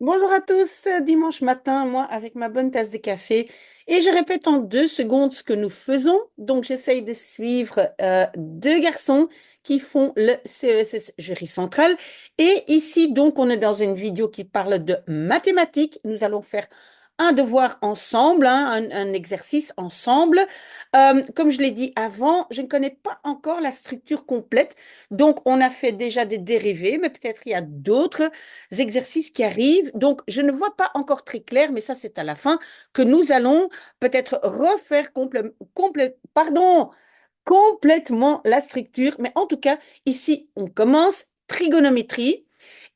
Bonjour à tous, dimanche matin, moi avec ma bonne tasse de café et je répète en 2 secondes ce que nous faisons. Donc j'essaye de suivre deux garçons qui font le CESS Jury Central et ici donc on est dans une vidéo qui parle de mathématiques. Nous allons faire un devoir ensemble, hein, un exercice ensemble. Comme je l'ai dit avant, je ne connais pas encore la structure complète. Donc on a fait déjà des dérivés, mais peut-être il y a d'autres exercices qui arrivent. Donc, je ne vois pas encore très clair, mais ça, c'est à la fin, que nous allons peut-être refaire complètement la structure. Mais en tout cas, ici, on commence trigonométrie.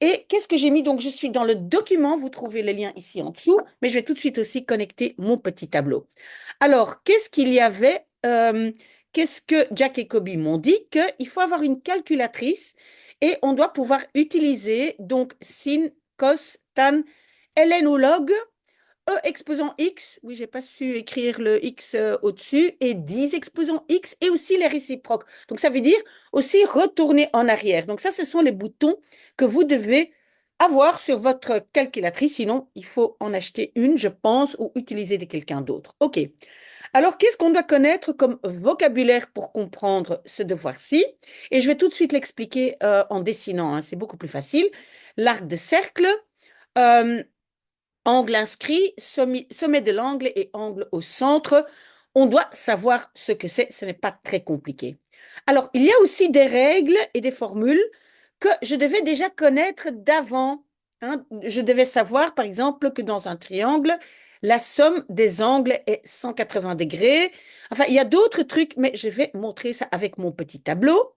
Et qu'est-ce que j'ai mis? Donc, je suis dans le document, vous trouvez le lien ici en dessous, mais je vais tout de suite aussi connecter mon petit tableau. Alors, qu'est-ce qu'il y avait? Qu'est-ce que Jack et Kobe m'ont dit? Qu'il faut avoir une calculatrice et on doit pouvoir utiliser donc sin, cos, tan, ln ou log, e exposant x, oui, j'ai pas su écrire le x au-dessus, et 10 exposant x, et aussi les réciproques. Donc, ça veut dire aussi retourner en arrière. Donc, ça, ce sont les boutons que vous devez avoir sur votre calculatrice, sinon, il faut en acheter une, je pense, ou utiliser de quelqu'un d'autre. OK. Alors, qu'est-ce qu'on doit connaître comme vocabulaire pour comprendre ce devoir-ci? Et je vais tout de suite l'expliquer en dessinant, hein, c'est beaucoup plus facile. L'arc de cercle, euh, angle inscrit, sommet de l'angle et angle au centre. On doit savoir ce que c'est, ce n'est pas très compliqué. Alors, il y a aussi des règles et des formules que je devais déjà connaître d'avant, hein. Je devais savoir, par exemple, que dans un triangle, la somme des angles est 180 degrés. Enfin, il y a d'autres trucs, mais je vais montrer ça avec mon petit tableau.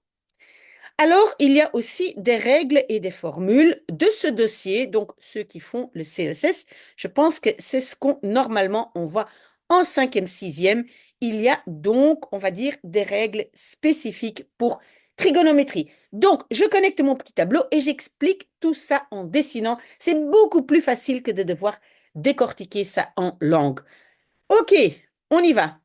Alors, il y a aussi des règles et des formules de ce dossier. Donc, ceux qui font le CESS, je pense que c'est ce qu'on normalement on voit en cinquième, sixième. Il y a donc, on va dire, des règles spécifiques pour trigonométrie. Donc, je connecte mon petit tableau et j'explique tout ça en dessinant. C'est beaucoup plus facile que de devoir décortiquer ça en langue. OK, on y va.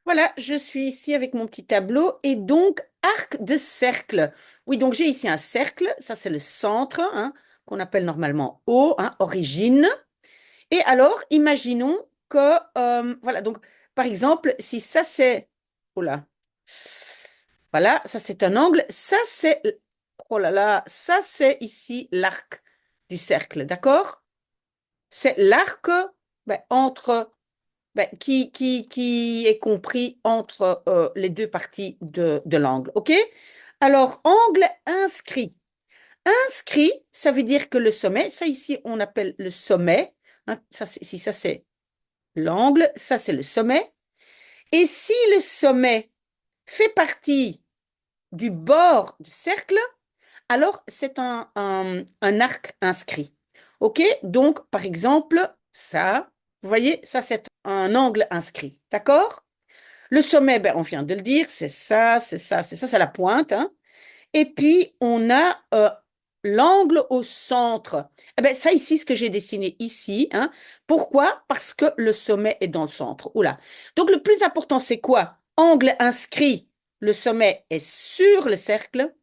Voilà, je suis ici avec mon petit tableau et donc arc de cercle. Oui, donc j'ai ici un cercle, ça c'est le centre, hein, qu'on appelle normalement O, hein, origine. Et alors, imaginons que, voilà, donc par exemple, si ça c'est, oh là, voilà, ça c'est un angle, ça c'est, oh là là, ça c'est ici l'arc du cercle, d'accord? C'est l'arc entre qui est compris entre les deux parties de l'angle. OK? Alors, angle inscrit. Inscrit, ça veut dire que le sommet, ça ici, on appelle le sommet. Hein, si ça, c'est l'angle, ça, c'est le sommet. Et si le sommet fait partie du bord du cercle, alors c'est un arc inscrit. OK? Donc, par exemple, ça, vous voyez, ça, c'est un angle inscrit. D'accord? Le sommet, ben, on vient de le dire, c'est ça, c'est ça, c'est ça, c'est la pointe, hein. Et puis, on a l'angle au centre. Eh ben, ça ici, ce que j'ai dessiné ici, hein. Pourquoi? Parce que le sommet est dans le centre. Oula. Donc, le plus important, c'est quoi? Angle inscrit, le sommet est sur le cercle.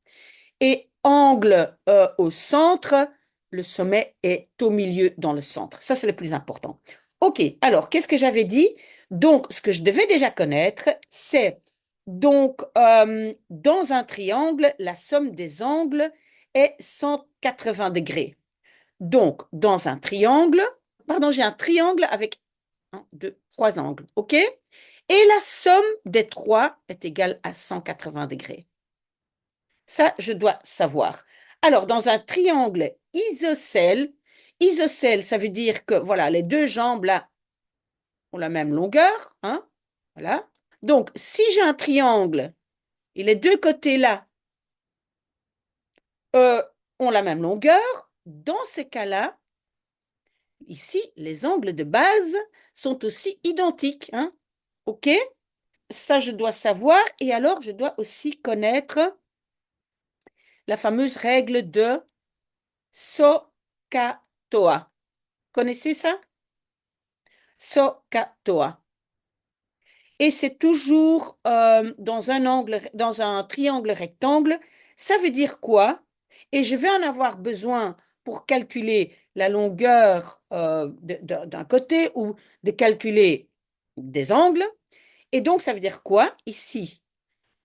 Et angle au centre, le sommet est au milieu dans le centre. Ça, c'est le plus important. OK, alors, qu'est-ce que j'avais dit? Donc, ce que je devais déjà connaître, c'est donc dans un triangle, la somme des angles est 180 degrés. Donc, dans un triangle, pardon, j'ai un triangle avec un, deux, trois angles, OK? Et la somme des trois est égale à 180 degrés. Ça, je dois savoir. Alors, dans un triangle isocèle, isocèle, ça veut dire que voilà, les deux jambes là ont la même longueur, hein? Voilà. Donc, si j'ai un triangle et les deux côtés là euh, ont la même longueur, dans ces cas-là, ici, les angles de base sont aussi identiques, hein? OK? Ça, je dois savoir. Et alors, je dois aussi connaître la fameuse règle de SOHCAHTOA. Connaissez ça? SOHCAHTOA. Et c'est toujours dans un angle, dans un triangle rectangle. Ça veut dire quoi? Et je vais en avoir besoin pour calculer la longueur d'un côté ou de calculer des angles. Et donc, ça veut dire quoi? Ici,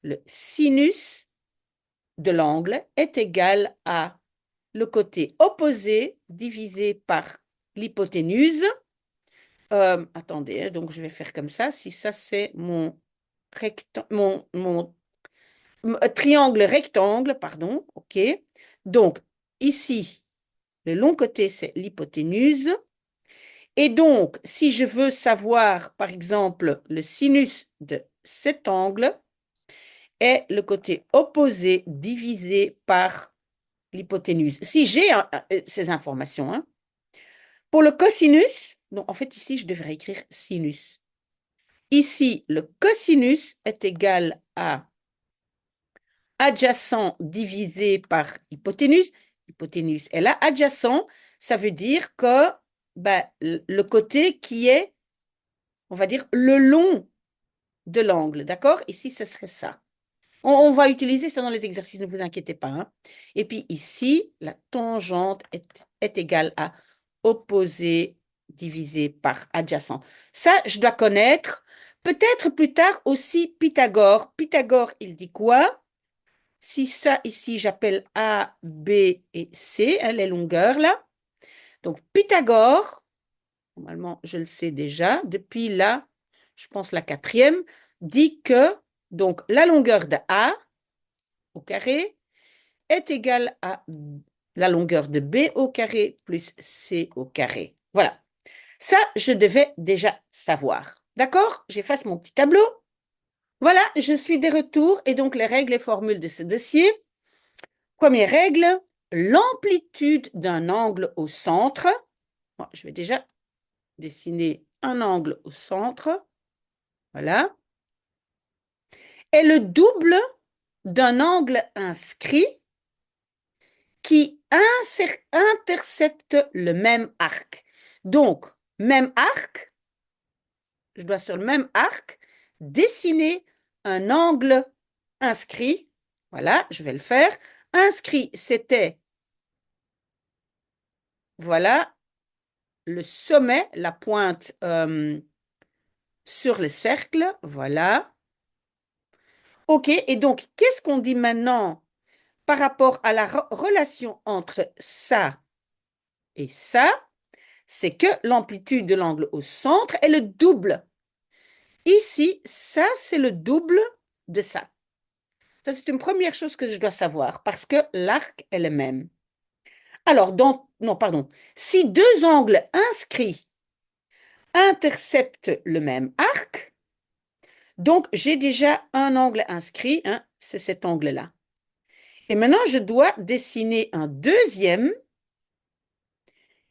le sinus de l'angle est égal à le côté opposé divisé par l'hypoténuse. Attendez, hein, donc je vais faire comme ça. Si ça, c'est mon triangle rectangle, pardon, ok. Donc, ici, le long côté, c'est l'hypoténuse. Et donc, si je veux savoir, par exemple, le sinus de cet angle, est le côté opposé divisé par l'hypoténuse. Si j'ai ces informations, hein. Pour le cosinus, donc en fait ici je devrais écrire sinus. Ici, le cosinus est égal à adjacent divisé par hypoténuse. Hypoténuse est là. Adjacent, ça veut dire que ben, le côté qui est, on va dire, le long de l'angle. D'accord? Ici, ce serait ça. On va utiliser ça dans les exercices, ne vous inquiétez pas, hein. Et puis ici, la tangente est égale à opposé divisé par adjacent. Ça, je dois connaître. Peut-être plus tard aussi Pythagore. Pythagore, il dit quoi? Si ça ici, j'appelle A, B et C, hein, les longueurs là. Donc Pythagore, normalement, je le sais déjà, depuis là, je pense la quatrième, dit que donc la longueur de A au carré est égale à la longueur de B au carré plus C au carré. Voilà. Ça, je devais déjà savoir. D'accord? J'efface mon petit tableau. Voilà, je suis de retour et donc les règles et formules de ce dossier. Première règle, l'amplitude d'un angle au centre. Bon, je vais déjà dessiner un angle au centre. Voilà. Est le double d'un angle inscrit qui intercepte le même arc. Donc, même arc, je dois sur le même arc dessiner un angle inscrit. Voilà, je vais le faire. Inscrit, c'était, voilà, le sommet, la pointe sur le cercle. Voilà. OK, et donc, qu'est-ce qu'on dit maintenant par rapport à la relation entre ça et ça? C'est que l'amplitude de l'angle au centre est le double. Ici, ça, c'est le double de ça. Ça, c'est une première chose que je dois savoir parce que l'arc est le même. Alors, non, pardon. Si deux angles inscrits interceptent le même arc, donc j'ai déjà un angle inscrit, hein, c'est cet angle-là. Et maintenant, je dois dessiner un deuxième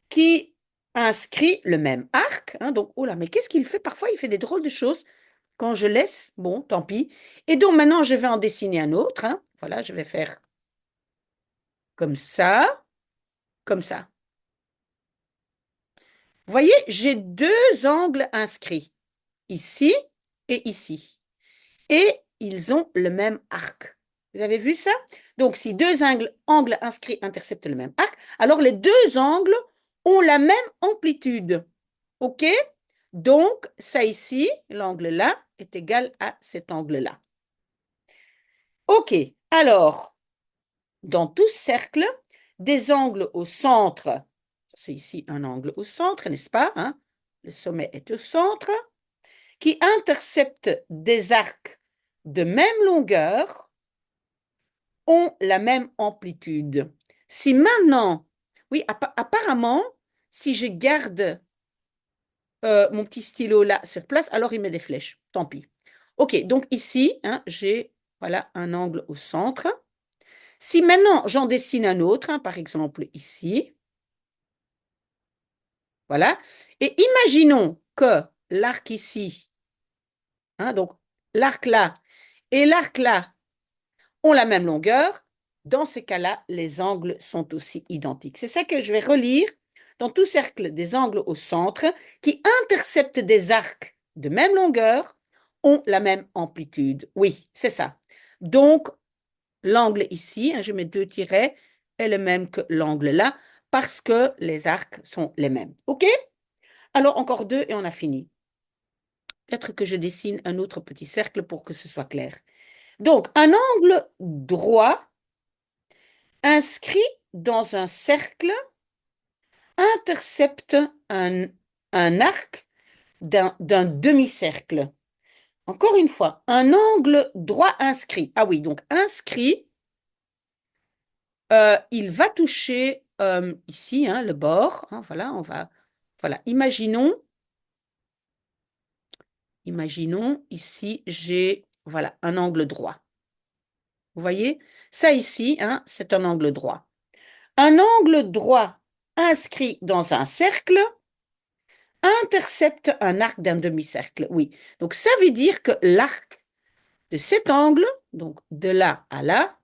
qui inscrit le même arc, hein, donc, oh là, mais qu'est-ce qu'il fait? Parfois, il fait des drôles de choses. Quand je laisse, bon, tant pis. Et donc maintenant, je vais en dessiner un autre, hein. Voilà, je vais faire comme ça, comme ça. Vous voyez, j'ai deux angles inscrits, ici et ici. Et ils ont le même arc. Vous avez vu ça? Donc, si deux angles inscrits interceptent le même arc, alors les deux angles ont la même amplitude. OK? Donc, ça ici, l'angle-là, est égal à cet angle-là. OK, alors, dans tout cercle, des angles au centre, c'est ici un angle au centre, n'est-ce pas, hein? Le sommet est au centre, qui interceptent des arcs de même longueur, ont la même amplitude. Si maintenant, oui, apparemment, si je garde mon petit stylo là sur place, alors il met des flèches. Tant pis. OK, donc ici, hein, j'ai voilà, un angle au centre. Si maintenant j'en dessine un autre, hein, par exemple ici, voilà, et imaginons que l'arc ici, hein, donc l'arc là et l'arc là ont la même longueur, dans ces cas-là, les angles sont aussi identiques. C'est ça que je vais relire dans tout cercle des angles au centre qui interceptent des arcs de même longueur ont la même amplitude. Oui, c'est ça. Donc, l'angle ici, hein, je mets deux tirets, est le même que l'angle là, parce que les arcs sont les mêmes. OK? Alors, encore deux et on a fini. Peut-être que je dessine un autre petit cercle pour que ce soit clair. Donc, un angle droit inscrit dans un cercle intercepte un arc d'un demi-cercle. Encore une fois, un angle droit inscrit. Ah oui, donc inscrit, il va toucher ici, hein, le bord. Hein, voilà, voilà, imaginons ici, j'ai, voilà, un angle droit. Vous voyez? Ça ici, hein, c'est un angle droit. Un angle droit inscrit dans un cercle intercepte un arc d'un demi-cercle. Oui. Donc, ça veut dire que l'arc de cet angle, donc de là à là,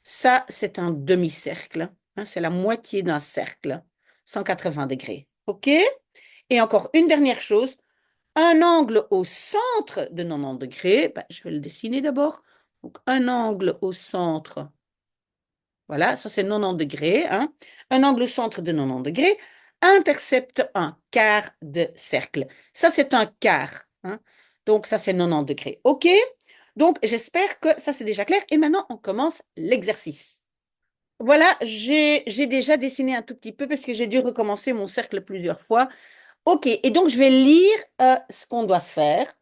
ça, c'est un demi-cercle. Hein, c'est la moitié d'un cercle, 180 degrés. OK? Et encore une dernière chose, un angle au centre de 90 degrés, ben, je vais le dessiner d'abord. Donc, un angle au centre, voilà, ça c'est 90 degrés. Hein. Un angle au centre de 90 degrés intercepte un quart de cercle. Ça, c'est un quart. Hein. Donc, ça, c'est 90 degrés. OK? Donc, j'espère que ça, c'est déjà clair. Et maintenant, on commence l'exercice. Voilà, j'ai déjà dessiné un tout petit peu parce que j'ai dû recommencer mon cercle plusieurs fois. OK, et donc, je vais lire ce qu'on doit faire.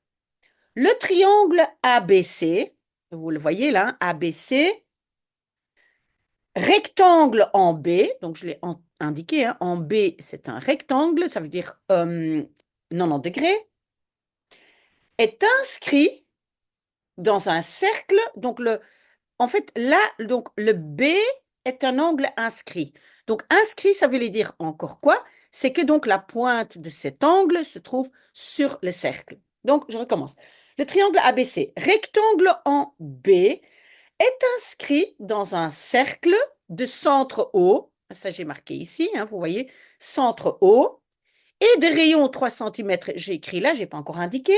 Le triangle ABC, vous le voyez là, ABC, rectangle en B, donc je l'ai indiqué, hein, en B, c'est un rectangle, ça veut dire 90 degrés, est inscrit dans un cercle. Donc, en fait, là, donc, le B est un angle inscrit. Donc, inscrit, ça veut dire encore quoi? C'est que donc la pointe de cet angle se trouve sur le cercle. Donc, je recommence. Le triangle ABC, rectangle en B, est inscrit dans un cercle de centre haut, ça j'ai marqué ici, hein, vous voyez, centre haut, et de rayon 3 cm, j'ai écrit là, je n'ai pas encore indiqué,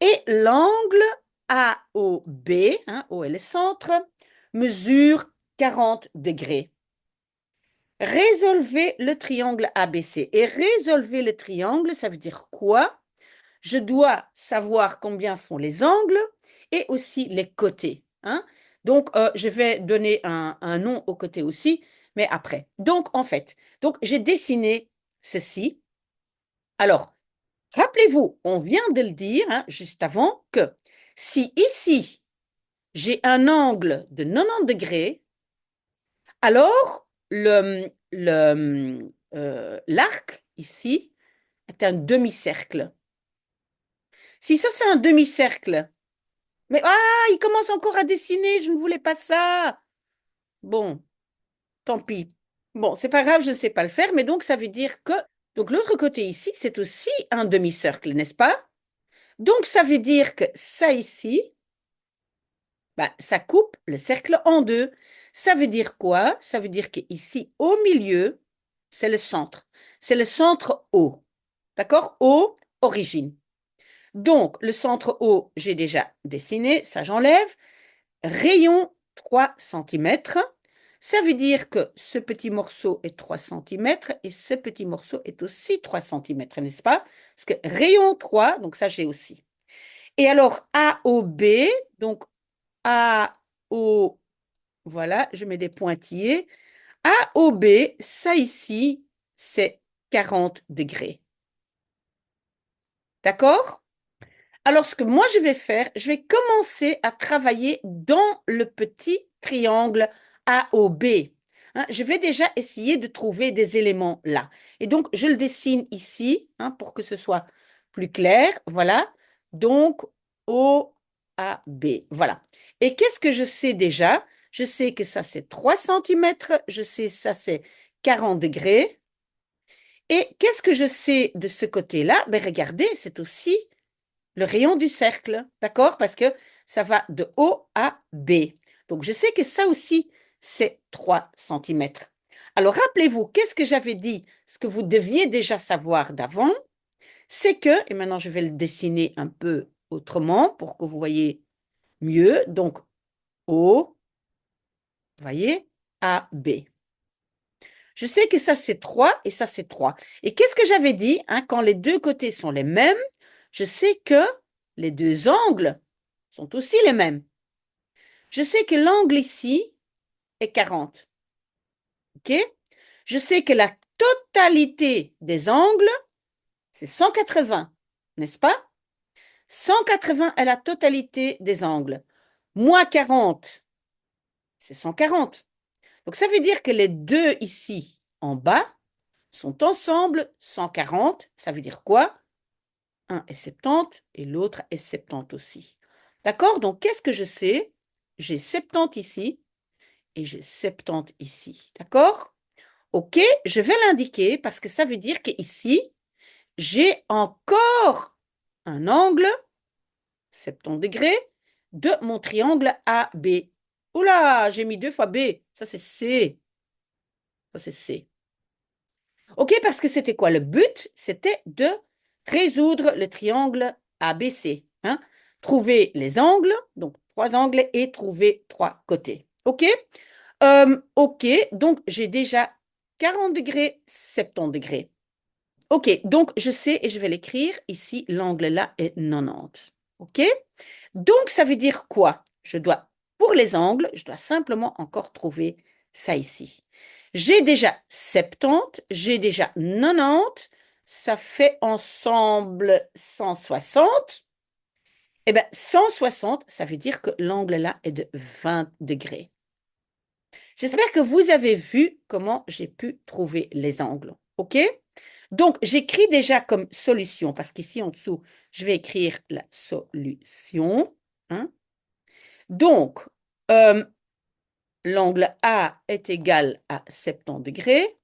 et l'angle AOB, hein, O est le centre, mesure 40 degrés. Résolvez le triangle ABC. Et résolver le triangle, ça veut dire quoi? Je dois savoir combien font les angles et aussi les côtés. Hein? Donc, je vais donner un nom aux côtés aussi, mais après. Donc, en fait, donc j'ai dessiné ceci. Alors, rappelez-vous, on vient de le dire hein, juste avant que si ici, j'ai un angle de 90 degrés, alors l'arc ici est un demi-cercle. Si ça, c'est un demi-cercle, mais il commence encore à dessiner, je ne voulais pas ça. Bon, tant pis. Bon, c'est pas grave, je ne sais pas le faire, mais donc ça veut dire que donc l'autre côté ici, c'est aussi un demi-cercle, n'est-ce pas? Donc ça veut dire que ça ici, bah, ça coupe le cercle en deux. Ça veut dire quoi? Ça veut dire qu'ici, au milieu, c'est le centre. C'est le centre O. D'accord? O, origine. Donc, le centre O, j'ai déjà dessiné, ça j'enlève. Rayon 3 cm. Ça veut dire que ce petit morceau est 3 cm et ce petit morceau est aussi 3 cm, n'est-ce pas? Parce que rayon 3, donc ça j'ai aussi. Et alors AOB, donc AO, voilà, je mets des pointillés. AOB, ça ici, c'est 40 degrés. D'accord? Alors, ce que moi, je vais faire, je vais commencer à travailler dans le petit triangle AOB. Hein, je vais déjà essayer de trouver des éléments là. Et donc, je le dessine ici hein, pour que ce soit plus clair. Voilà. Donc, OAB. Voilà. Et qu'est-ce que je sais déjà? Je sais que ça, c'est 3 cm. Je sais que ça, c'est 40 degrés. Et qu'est-ce que je sais de ce côté-là? Ben, regardez, c'est aussi le rayon du cercle, d'accord? Parce que ça va de O à B. Donc, je sais que ça aussi, c'est 3 cm. Alors, rappelez-vous, qu'est-ce que j'avais dit? Ce que vous deviez déjà savoir d'avant, c'est que, et maintenant je vais le dessiner un peu autrement pour que vous voyez mieux. Donc, O, vous voyez, A, B. Je sais que ça, c'est 3 et ça, c'est 3. Et qu'est-ce que j'avais dit, hein, quand les deux côtés sont les mêmes, je sais que les deux angles sont aussi les mêmes. Je sais que l'angle ici est 40. OK? Je sais que la totalité des angles, c'est 180, n'est-ce pas? 180 est la totalité des angles. Moins 40, c'est 140. Donc, ça veut dire que les deux ici en bas sont ensemble 140. Ça veut dire quoi? Un est 70 et l'autre est 70 aussi. D'accord? Donc, qu'est-ce que je sais? J'ai 70 ici et j'ai 70 ici. D'accord? OK, je vais l'indiquer parce que ça veut dire qu'ici, j'ai encore un angle, 70 degrés, de mon triangle AB. Oula, j'ai mis 2 fois B. Ça, c'est C. Ça, c'est C. OK, parce que c'était quoi? Le but, c'était de résoudre le triangle ABC. Hein? Trouver les angles, donc 3 angles, et trouver 3 côtés. OK? OK, donc j'ai déjà 40 degrés, 70 degrés. OK, donc je sais et je vais l'écrire ici, l'angle là est 90. OK? Donc ça veut dire quoi? Pour les angles, je dois simplement encore trouver ça ici. J'ai déjà 70, j'ai déjà 90, ça fait ensemble 160. Eh bien, 160, ça veut dire que l'angle là est de 20 degrés. J'espère que vous avez vu comment j'ai pu trouver les angles. OK? Donc, j'écris déjà comme solution, parce qu'ici en dessous, je vais écrire la solution. Hein? Donc, euh, l'angle A est égal à 70 degrés.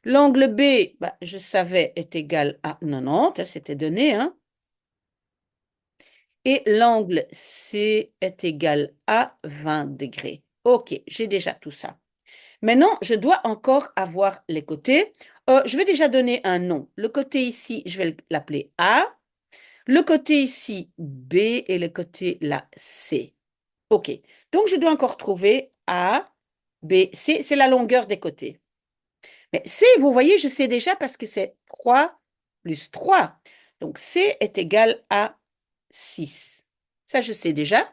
L'angle B, bah, je savais, est égal à 90, c'était donné. Hein? Et l'angle C est égal à 20 degrés. OK, j'ai déjà tout ça. Maintenant, je dois encore avoir les côtés. Je vais déjà donner un nom. Le côté ici, je vais l'appeler A. Le côté ici, B. Et le côté là, C. OK. Donc, je dois encore trouver A, B, C. C'est la longueur des côtés. Mais C, vous voyez, je sais déjà parce que c'est 3 plus 3. Donc, C est égal à 6. Ça, je sais déjà.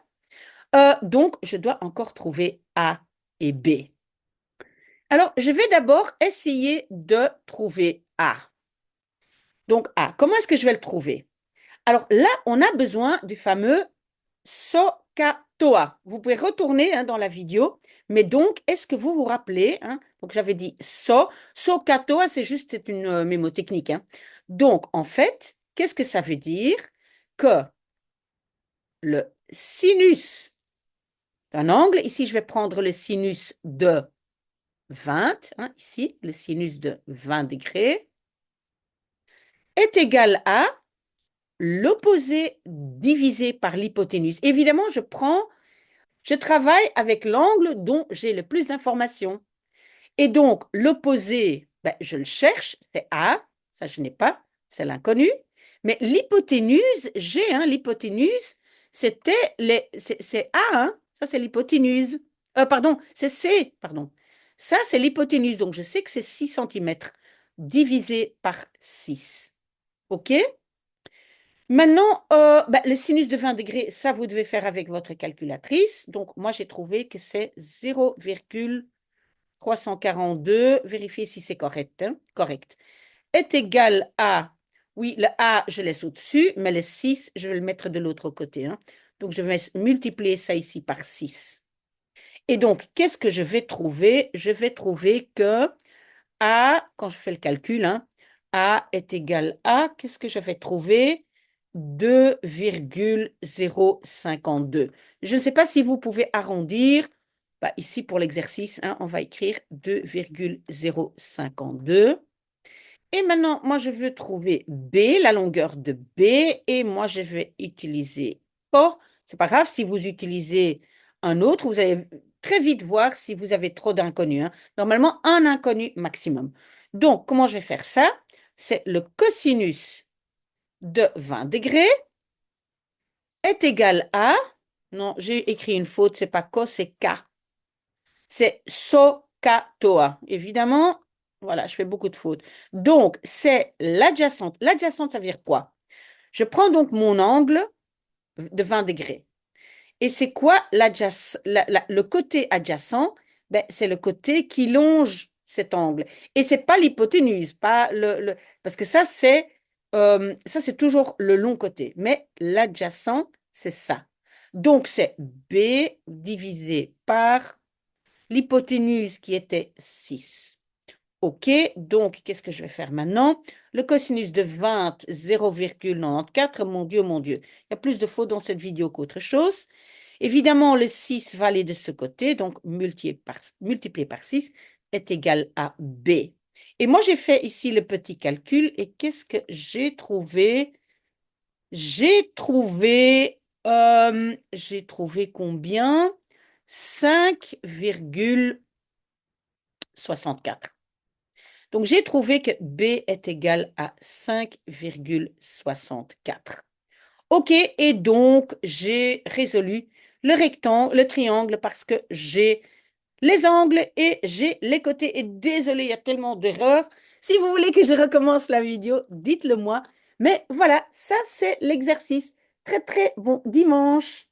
Donc, je dois encore trouver A et B. Alors, je vais d'abord essayer de trouver A. Donc, A, comment est-ce que je vais le trouver? Alors là, on a besoin du fameux SOHCAHTOA. Vous pouvez retourner dans la vidéo, mais donc, est-ce que vous vous rappelez, hein, donc j'avais dit SOHCAHTOA, c'est juste une mémotechnique. Hein. Donc, en fait, qu'est-ce que ça veut dire? Que le sinus d'un angle, ici, je vais prendre le sinus de 20, hein, ici, le sinus de 20 degrés, est égal à l'opposé divisé par l'hypoténuse. Évidemment, je travaille avec l'angle dont j'ai le plus d'informations. Et donc, l'opposé, ben, je le cherche, c'est A, ça je n'ai pas, c'est l'inconnu. Mais l'hypoténuse, j'ai, hein, l'hypoténuse, c'est A, hein, ça c'est l'hypoténuse. Pardon, c'est C, pardon. Ça, c'est l'hypoténuse, donc je sais que c'est 6 cm divisé par 6. OK? Maintenant, ben, le sinus de 20 degrés, ça, vous devez faire avec votre calculatrice. Donc, moi, j'ai trouvé que c'est 0,342. Vérifiez si c'est correct. Hein, correct. Est égal à, oui, le A, je laisse au-dessus, mais le 6, je vais le mettre de l'autre côté. Hein. Donc, je vais multiplier ça ici par 6. Et donc, qu'est-ce que je vais trouver? Je vais trouver que A, quand je fais le calcul, hein, A est égal à, qu'est-ce que je vais trouver? 2,052. Je ne sais pas si vous pouvez arrondir. Bah, ici, pour l'exercice, hein, on va écrire 2,052. Et maintenant, moi, je veux trouver B, la longueur de B, et moi, je vais utiliser O. C'est pas grave si vous utilisez un autre, vous allez très vite voir si vous avez trop d'inconnus. Hein. Normalement, un inconnu maximum. Donc, comment je vais faire ça? C'est le cosinus de 20 degrés est égal à, non, j'ai écrit une faute, c'est pas cos, c'est K. C'est so katoa. Évidemment, voilà, je fais beaucoup de fautes. Donc, c'est l'adjacente. L'adjacente, ça veut dire quoi? Je prends donc mon angle de 20 degrés. Et c'est quoi le côté adjacent? Ben, c'est le côté qui longe cet angle. Et c'est pas l'hypoténuse, pas parce que ça, c'est toujours le long côté. Mais l'adjacent, c'est ça. Donc, c'est B divisé par l'hypoténuse qui était 6. OK, donc qu'est-ce que je vais faire maintenant? Le cosinus de 20, 0,94, mon Dieu. Il y a plus de fautes dans cette vidéo qu'autre chose. Évidemment, le 6 va aller de ce côté, donc multiplié par 6 est égal à B. Et moi, j'ai fait ici le petit calcul, et qu'est-ce que j'ai trouvé? J'ai trouvé combien? 5,64. Donc, j'ai trouvé que B est égal à 5,64. OK, et donc, j'ai résolu le rectangle, le triangle, parce que j'ai les angles et j'ai les côtés. Et désolé, il y a tellement d'erreurs. Si vous voulez que je recommence la vidéo, dites-le moi. Mais voilà, ça, c'est l'exercice. Très, très bon dimanche.